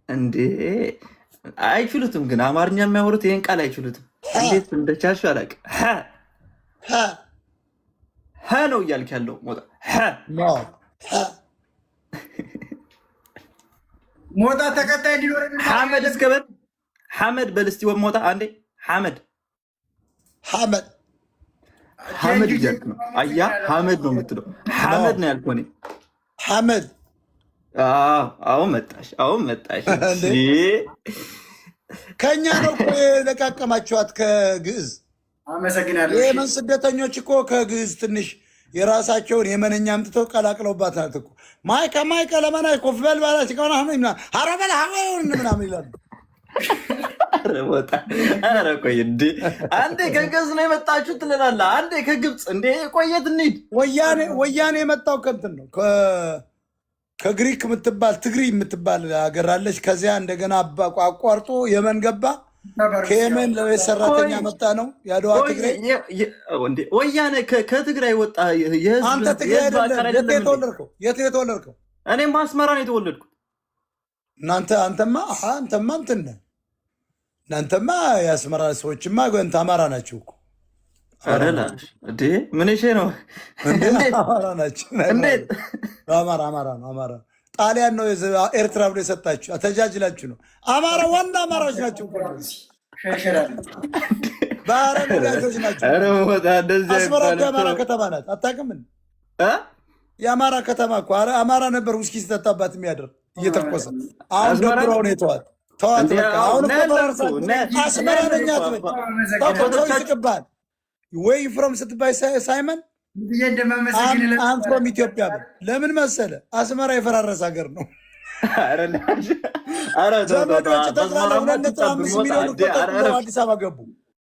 እንዴ አይችሉትም፣ ግን አማርኛ የሚያወሩት ይሄን ቃል አይችሉትም። እንዴት እንደቻልሽ አላውቅም። ሀ ነው እያልክ ያለው ሞጣ። ሞጣ ተከታይ እንዲኖር ሐመድ እስከበል ሐመድ በል እስቲ ሞጣ አንዴ ሐመድ ሐመድ እያልክ ነው። አያ ሐመድ ነው የምትለው። ሐመድ ነው ያልኩህ እኔ ሐመድ። አሁን መጣሽ። ከእኛ ነው እኮ የለቃቀማችኋት ከግዕዝ። አመሰግናለሁ። የየመን ስደተኞች እኮ ከግዕዝ ትንሽ የራሳቸውን የመነኛ አምጥተው ቀላቅለውባታል እኮ። ማይከ ለመናይ ኮፍ በል ባላ ሲሆን ሀረበል ሀወን ምናምን ይላሉ። ኧረ ቆይ እንዴ! አንዴ ከግዕዝ ነው የመጣችሁ ትለናለህ፣ አንዴ ከግብፅ። እንዴ ቆየት እንሂድ። ወያኔ የመጣው ከእንትን ነው ከግሪክ የምትባል ትግሪ የምትባል ሀገር አለች። ከዚያ እንደገና አቋርጦ የመን ገባ። ከየመን ለቤት ሰራተኛ መጣ ነው ያድዋ ትግራይ። ወያኔ ከትግራይ ወጣ። አንተ ትግራይ አይደለም የት የተወለድከው? እኔም አስመራ ነው የተወለድኩት። አንተማ እንትን ነህ። እናንተማ የአስመራ ሰዎችማ እንትን አማራ ናቸው እኮ። ምን ነው አማራ ናቸው። አማራ ጣሊያን ነው ኤርትራ ብሎ የሰጣችሁ። ተጃጅላችሁ ነው። አማራ ዋና አማራዎች ናቸው። በአረጋጆች ናቸው። አስመራ የአማራ ከተማ ናት። አታውቅም? የአማራ ከተማ እኮ አማራ ነበር ውስኪ ሲጠጣባት የሚያደር እየተኮሰ። አሁን ገብረው ነው የተዋት። አሁን አስመራ ነኝ አትበል። ሰው ይስቅብሃል ወይ ፍሮም ስትባይ ሳይመን አንፍሮም ኢትዮጵያ ለምን መሰለ? አስመራ የፈራረሰ ሀገር ነው። ዘመዶች ጠቅላላ 2.5 ሚሊዮን አዲስ አበባ ገቡ።